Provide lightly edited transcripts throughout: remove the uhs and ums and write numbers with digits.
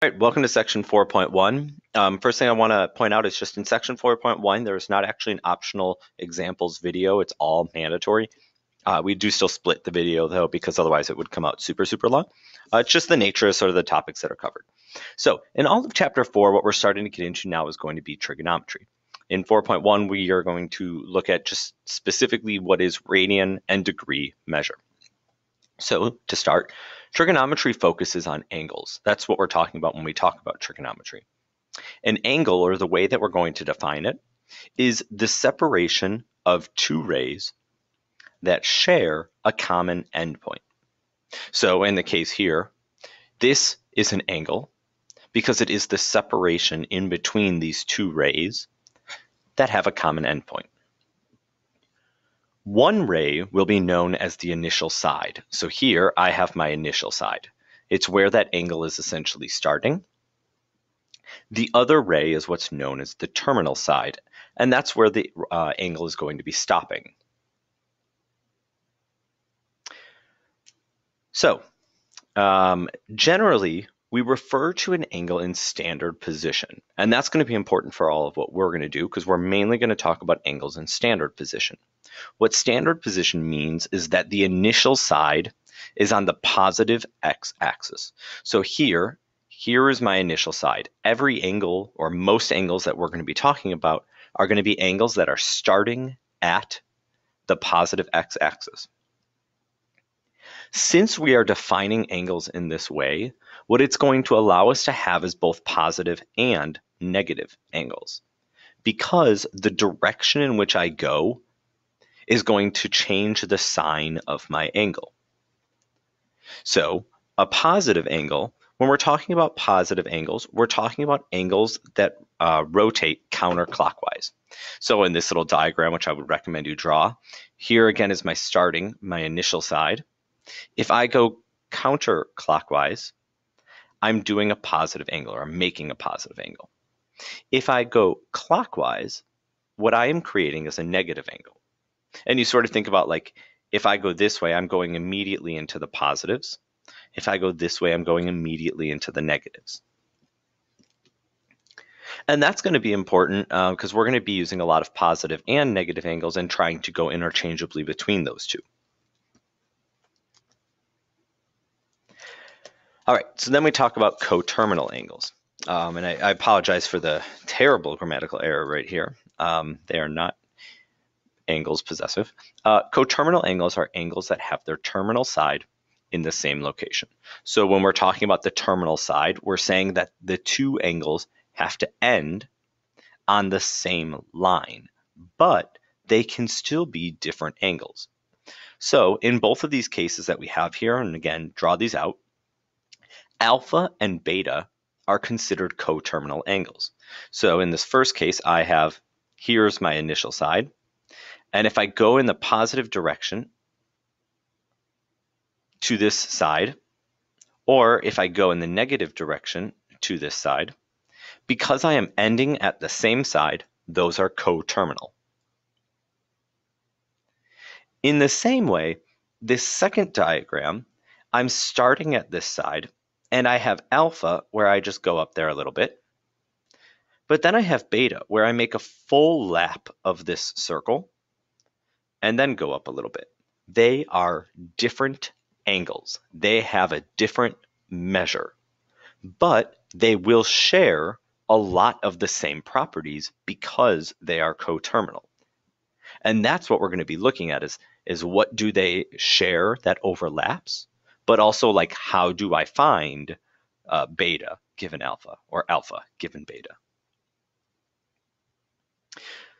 All right, welcome to section 4.1. First thing I want to point out is just in section 4.1, there's not actually an optional examples video. It's all mandatory. We do still split the video though, because otherwise it would come out super long. It's just the nature of sort of the topics that are covered. So in all of chapter 4, what we're starting to get into now is going to be trigonometry. In 4.1, we are going to look at just specifically what is radian and degree measure. So to start, trigonometry focuses on angles. That's what we're talking about when we talk about trigonometry. An angle, or the way that we're going to define it, is the separation of two rays that share a common endpoint. So in the case here, this is an angle because it is the separation in between these two rays that have a common endpoint. One ray will be known as the initial side. So here I have my initial side. It's where that angle is essentially starting. The other ray is what's known as the terminal side, and that's where the angle is going to be stopping. So generally, we refer to an angle in standard position, and that's going to be important for all of what we're going to do because we're mainly going to talk about angles in standard position. What standard position means is that the initial side is on the positive x-axis. So here is my initial side. Every angle, or most angles that we're going to be talking about, are going to be angles that are starting at the positive x-axis. Since we are defining angles in this way, what it's going to allow us to have is both positive and negative angles, because the direction in which I go is going to change the sign of my angle. So a positive angle, when we're talking about positive angles, we're talking about angles that rotate counterclockwise. So in this little diagram, which I would recommend you draw, here again is my initial side. If I go counterclockwise, I'm doing a positive angle, or I'm making a positive angle. If I go clockwise, what I am creating is a negative angle. And you sort of think about, like, if I go this way, I'm going immediately into the positives. If I go this way, I'm going immediately into the negatives. And that's going to be important because we're going to be using a lot of positive and negative angles and trying to go interchangeably between those two. All right, so then we talk about coterminal angles. And I apologize for the terrible grammatical error right here. They are not angles possessive. Coterminal angles are angles that have their terminal side in the same location. So when we're talking about the terminal side, we're saying that the two angles have to end on the same line, but they can still be different angles. So in both of these cases that we have here, and again, draw these out, alpha and beta are considered coterminal angles. So in this first case, I have, here's my initial side. And if I go in the positive direction to this side, or if I go in the negative direction to this side, because I am ending at the same side, those are coterminal. In the same way, this second diagram, I'm starting at this side, and I have alpha where I just go up there a little bit. But then I have beta where I make a full lap of this circle and then go up a little bit. They are different angles. They have a different measure, but they will share a lot of the same properties because they are coterminal. And that's what we're going to be looking at is what do they share that overlaps, but also, like, how do I find beta given alpha or alpha given beta?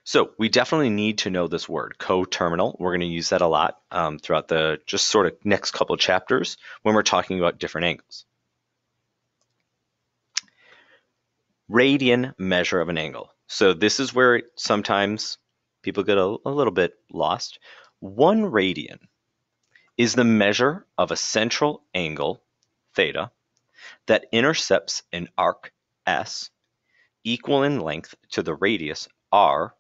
So we definitely need to know this word, coterminal. We're going to use that a lot throughout the just sort of next couple of chapters when we're talking about different angles. Radian measure of an angle. So this is where sometimes people get a little bit lost. 1 radian is the measure of a central angle, theta, that intercepts an arc S equal in length to the radius r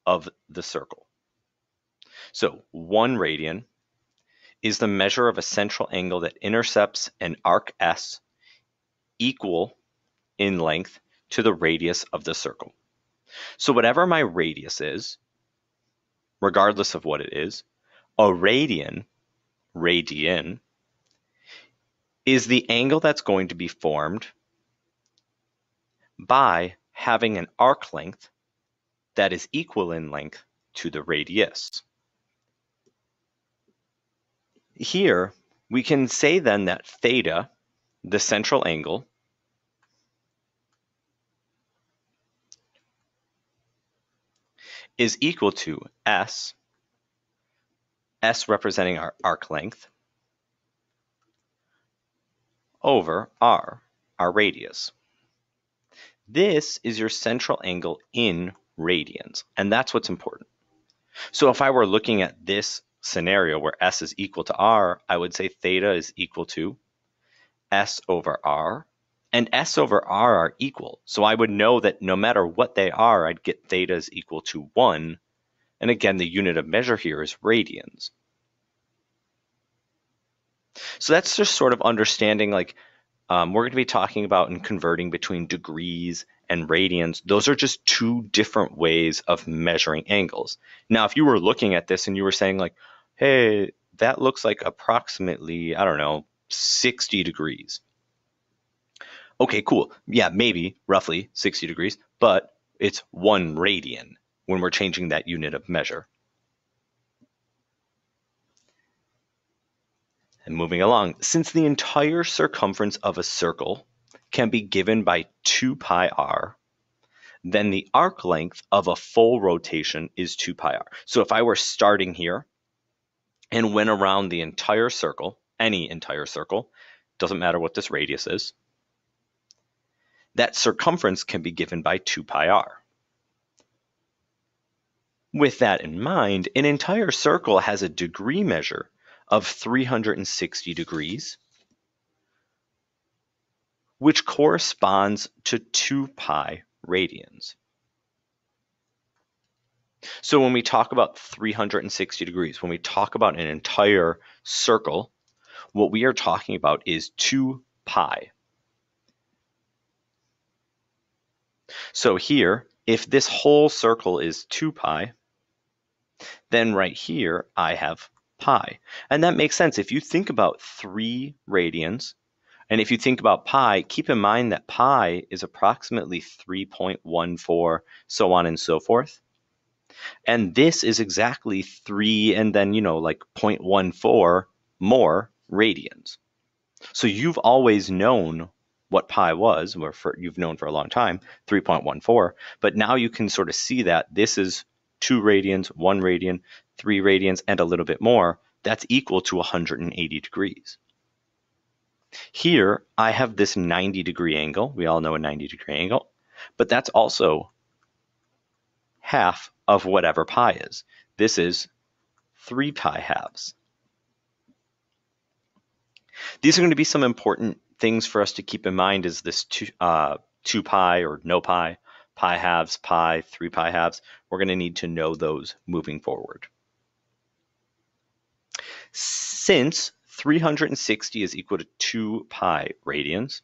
of the circle. So 1 radian is the measure of a central angle that intercepts an arc S equal in length to the radius of the circle. So whatever my radius is, regardless of what it is, a radian is the angle that's going to be formed by having an arc length that is equal in length to the radius. Here, we can say then that theta, the central angle, is equal to S representing our arc length, over R, our radius. This is your central angle in radians, and that's what's important. So if I were looking at this scenario where S is equal to R, I would say theta is equal to S over R, and S over R are equal. So I would know that no matter what they are, I'd get theta is equal to 1. And again, the unit of measure here is radians. So that's just sort of understanding, like, we're going to be talking about and converting between degrees and radians. Those are just two different ways of measuring angles. Now, if you were looking at this and you were saying like, hey, that looks like approximately, I don't know, 60 degrees. Okay, cool. Yeah, maybe roughly 60 degrees, but it's 1 radian when we're changing that unit of measure. And moving along, since the entire circumference of a circle can be given by 2 pi r, then the arc length of a full rotation is 2 pi r. So if I were starting here and went around the entire circle, any entire circle, doesn't matter what this radius is, that circumference can be given by 2 pi r. With that in mind, an entire circle has a degree measure of 360 degrees, which corresponds to 2 pi radians. So when we talk about 360 degrees, when we talk about an entire circle, what we are talking about is 2 pi. So here, if this whole circle is 2 pi, then right here I have pi. And that makes sense. If you think about 3 radians, and if you think about pi, keep in mind that pi is approximately 3.14, so on and so forth. And this is exactly 3 and then, like 0.14 more radians. So you've always known what pi was, or you've known for a long time, 3.14, but now you can sort of see that this is 2 radians, 1 radian, 3 radians, and a little bit more. That's equal to 180 degrees. Here, I have this 90-degree angle. We all know a 90-degree angle, but that's also half of whatever pi is. This is 3 pi halves. These are going to be some important things for us to keep in mind, is this 2 pi or no pi, pi halves, pi, 3 pi halves. We're going to need to know those moving forward. Since 360 is equal to 2 pi radians,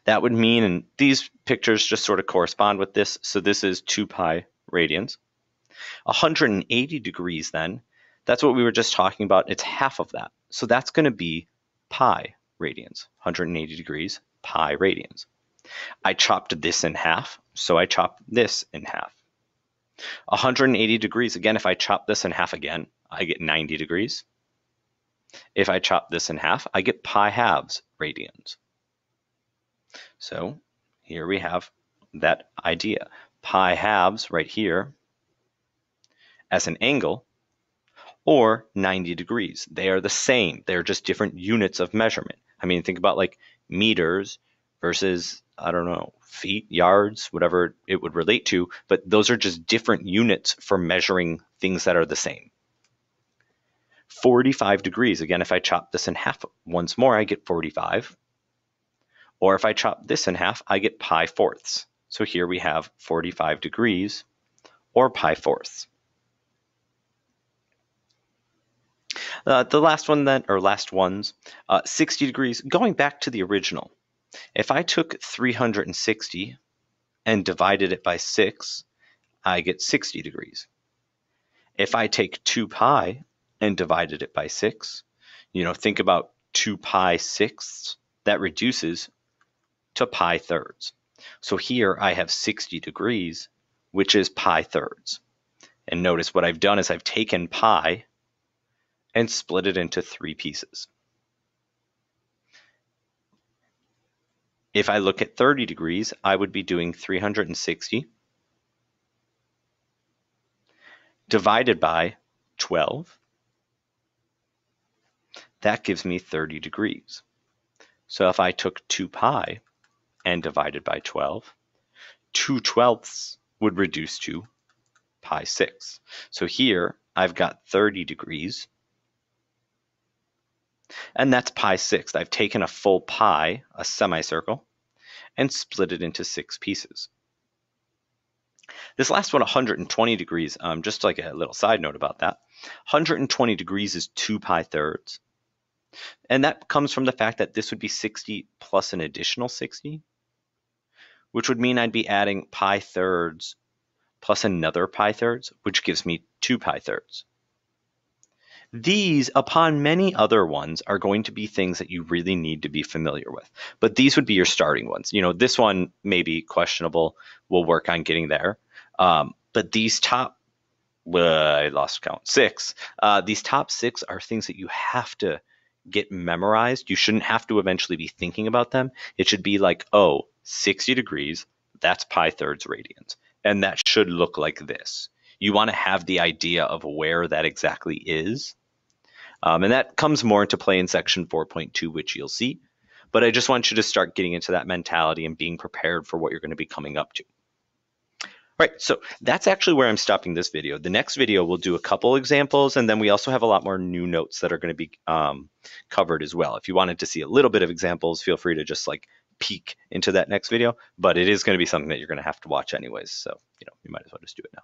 that would mean, and these pictures just sort of correspond with this, so this is 2 pi radians. 180 degrees then, that's what we were just talking about, it's half of that. So that's going to be pi radians, 180 degrees, pi radians. I chopped this in half, so I chopped this in half. 180 degrees, again, if I chop this in half again, I get 90 degrees. If I chop this in half, I get pi halves radians. So here we have that idea. Pi halves right here as an angle, or 90 degrees. They are the same. They're just different units of measurement. I mean, think about like meters versus, I don't know, feet, yards, whatever it would relate to, but those are just different units for measuring things that are the same. 45 degrees, again, if I chop this in half once more, I get 45. Or if I chop this in half, I get pi fourths. So here we have 45 degrees, or pi fourths. The last one then, or last ones, 60 degrees, going back to the original. If I took 360 and divided it by 6, I get 60 degrees. If I take 2 pi and divided it by 6, think about 2 pi sixths, that reduces to pi thirds. So here I have 60 degrees, which is pi thirds. And notice what I've done is I've taken pi and split it into 3 pieces. If I look at 30 degrees, I would be doing 360 divided by 12. That gives me 30 degrees. So if I took 2 pi and divided by 12, 2/12 would reduce to pi 6. So here I've got 30 degrees, and that's pi 6. I've taken a full pi, a semicircle, and split it into 6 pieces. This last one, 120 degrees, just like a little side note about that, 120 degrees is 2 pi thirds. And that comes from the fact that this would be 60 plus an additional 60, which would mean I'd be adding pi thirds plus another pi thirds, which gives me 2 pi thirds. These, upon many other ones, are going to be things that you really need to be familiar with. But these would be your starting ones. This one may be questionable. We'll work on getting there. But these top, I lost count, 6. These top 6 are things that you have to get memorized. You shouldn't have to eventually be thinking about them. It should be like, 60 degrees, that's pi thirds radians. And that should look like this. You want to have the idea of where that exactly is. And that comes more into play in section 4.2, which you'll see. But I just want you to start getting into that mentality and being prepared for what you're going to be coming up to. All right, so that's actually where I'm stopping this video. The next video, we'll do a couple examples, and then we also have a lot more new notes that are going to be covered as well. If you wanted to see a little bit of examples, feel free to just peek into that next video, but it is going to be something that you're going to have to watch anyways. So, you might as well just do it now.